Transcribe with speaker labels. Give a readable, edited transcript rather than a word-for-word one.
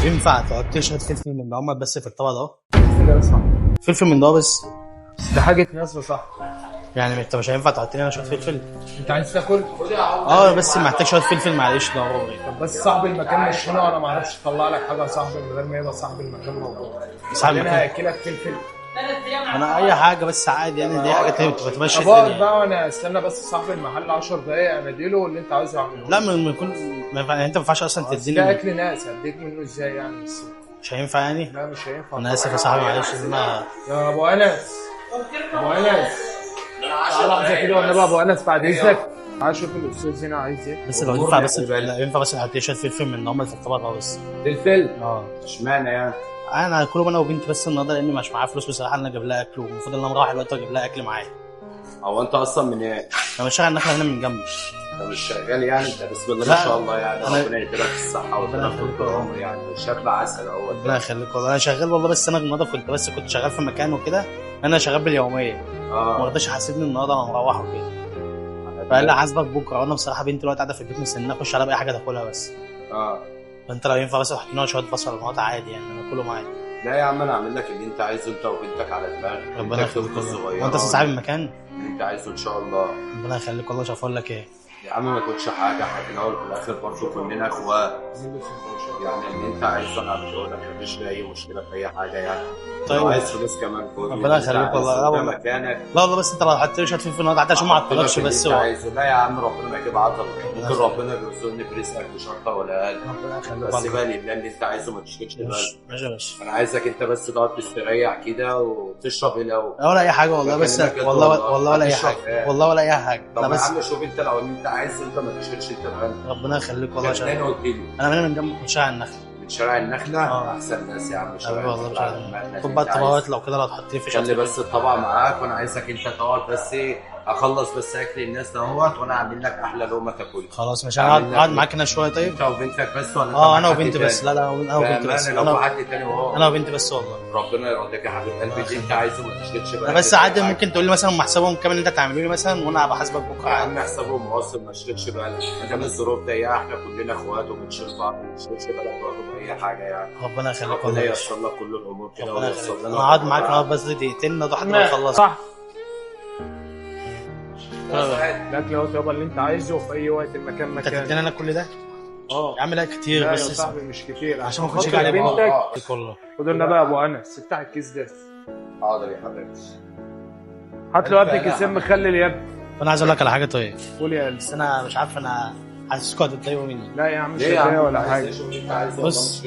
Speaker 1: ينفع تقعد تشهد فلفل من ده بس في الطبق ده؟
Speaker 2: كده صح.
Speaker 1: فلفل من ده بس؟
Speaker 2: ده حاجة ناس صح.
Speaker 1: يعني انت مش هينفع تحط لي انا شويه فلفل؟
Speaker 2: انت عايز تاكل؟
Speaker 1: بس محتاج شويه فلفل معلش ده هو.
Speaker 2: طب بس صاحب المكان مش هنا وانا ما اعرفش اطلع لك حاجة صاحبي من غير ما يبقى صاحب المكان موجود.
Speaker 1: صاحب المكان
Speaker 2: هاكلك فلفل.
Speaker 1: انا اي حاجه بس عادي يعني، دي حاجه تانية بتبقى تمشي
Speaker 2: طب اقعد
Speaker 1: الدنيا.
Speaker 2: بقى وانا استنى بس صاحب المحل 10 دقايق اناديله واللي انت عايزه اعمله.
Speaker 1: لا من كل ما ينفع يعني، انت ما ينفعش اصلا
Speaker 2: ده
Speaker 1: تديني.
Speaker 2: اكل ناس هديك منه ازاي يعني؟ بس
Speaker 1: مش هينفع يعني؟
Speaker 2: لا مش هينفع.
Speaker 1: انا اسف يا صاحبي معلش ان انا.
Speaker 2: يا ابو انس، ابو انس تعالى لحظه كده والنبي. ابو انس بعد اذنك تعالى شوف الاستاذ هنا عايز ايه.
Speaker 1: بس لو ينفع بس لا ينفع بس تحط لي شويه فلفل من اللي هم اللي في الطبق ده بس.
Speaker 2: فلفل؟
Speaker 1: اشمعنى يعني؟ انا هاكلهم انا وبنتي بس النهارده لان مش معايا فلوس بصراحه ان انا اجيب لها اكل، والمفروض ان انا مروح الوقت واجيب لها اكل معايا.
Speaker 3: هو انت اصلا من ايه؟
Speaker 1: انا شغال النخله هنا من جنبي.
Speaker 3: انت مش شغال يعني؟ انت بسم الله ما شاء الله يعني، ربنا يديلك الصحه
Speaker 1: ربنا
Speaker 3: ويديلك
Speaker 1: يخليك
Speaker 3: طول العمر يعني، شكل عسل اهو.
Speaker 1: ربنا يخليك والله. انا شغال والله، بس انا النهارده كنت شغال في مكان وكده. انا شغال باليوميه. ما رضاش يحاسبني النهارده انا مروح وكده. فقال لي حاسبك بكره، وانا بصراحه بنتي دلوقتي قاعده في البيت مستنيه اخش على باي حاجه تاكلها بس. فانت لو ينفع بس تحط لنا شويه بصل وطماطم عادي يعني، انا كله معايا.
Speaker 3: لا يا عم انا اعمل لك اللي انت عايزه انت وبنتك على دماغك.
Speaker 1: ربنا يخليك والله. وانت صاحب المكان
Speaker 3: اللي انت عايزه ان شاء الله.
Speaker 1: ربنا يخليك والله. مش عارف اقول لك ايه
Speaker 3: يا عم ما تقولش حاجه، احنا في الاول وفي الاخر برضه كلنا اخوات يعني. اللي انت عايزه انا بقول لك مفيش اي مشكله في اي حاجه يعني.
Speaker 1: طيب
Speaker 3: لو عايز فلوس كمان خد.
Speaker 1: ربنا يخليك والله.
Speaker 3: ده مكانك.
Speaker 1: لا والله بس انت لو حطيت لي شويه فلفل النهارده حتى عشان ما اعطلكش بس.
Speaker 3: لا يا عم ربنا ما يجيب عطل، ممكن ربنا بيرزقني برزقك مش اكتر ولا اقل.
Speaker 1: ربنا يخليك
Speaker 3: بس
Speaker 1: والله.
Speaker 3: بقى لله اللي انت عايزه ما تشغلش بالك.
Speaker 1: ماشي.
Speaker 3: انا عايزك انت بس تقعد تستريح كده وتشرب الاول.
Speaker 1: ولا اي حاجه والله. بس والله ولا اي حاجه. والله ولا اي حاجه.
Speaker 3: طب يا عم شوف انت لو انت عايز انت ما تشغلش انت بالك.
Speaker 1: ربنا يخليك والله.
Speaker 3: انا قلت لي
Speaker 1: انا من جنب شارع النخل.
Speaker 3: من شارع النخله. احسن ناس يا عم شارع
Speaker 1: والله
Speaker 3: النخله.
Speaker 1: خد بقى الطبقات لو كده، لو تحط لي في
Speaker 3: خلي بس الطبق معاك، وانا عايزك انت تقعد بس ايه اخلص بس اكل الناس دهوت، وانا اعمل لك احلى لقمه تاكلها.
Speaker 1: خلاص مش هقعد معاك هنا شويه. طيب
Speaker 3: انت وبنتك بس ولا
Speaker 1: انا وبنتي بس. لا انا وبنتي بس.
Speaker 3: لو حد تاني وهو
Speaker 1: انا وبنتي بس والله.
Speaker 3: ربنا يرضيك يا حبيب قلبي. اللي انت عايزه ما تشغلش بالك.
Speaker 1: بس عادي ممكن تقول لي مثلا محسبهم كام اللي انت تعملوا لي مثلا، وانا هبقى حاسبك بكره.
Speaker 3: يا عم حسابهم مواصل ما تشغلش بالك. انت من الظروف دي احنا كلنا اخوات وبنشيل بعض، ما تشغلش بالك برضه باي حاجه يعني.
Speaker 1: ربنا يخليك
Speaker 3: ربنا
Speaker 1: والله.
Speaker 3: ييسر لك كل الامور كده وييسر لنا.
Speaker 1: انا هقعد معاك نقعد بس دقيقتين لحد ما نخلص.
Speaker 2: صح. الاكل اهو يابا اللي انت عايزه في اي وقت المكان
Speaker 1: انت
Speaker 2: مكان.
Speaker 1: تدينا انا كل ده؟ يا عم لا كتير
Speaker 2: لا
Speaker 1: بس
Speaker 2: يا صاحبي مش كتير
Speaker 1: عشان ما
Speaker 2: خاطر
Speaker 1: اخدش على
Speaker 2: بنتك.
Speaker 1: كله.
Speaker 2: خد لنا بقى يا ابو انس افتح الكيس ده.
Speaker 3: حاضر يا حبيبي.
Speaker 2: هات له قبل كيسين مخلل يا ابني.
Speaker 1: انا عايز اقول لك على حاجه. طيب
Speaker 2: قول يا قلبي.
Speaker 1: بس انا مش عارف، انا حاسسكوا هتتضايقوا مني.
Speaker 2: لا يا عم مش هتضايق ولا حاجه.
Speaker 3: بص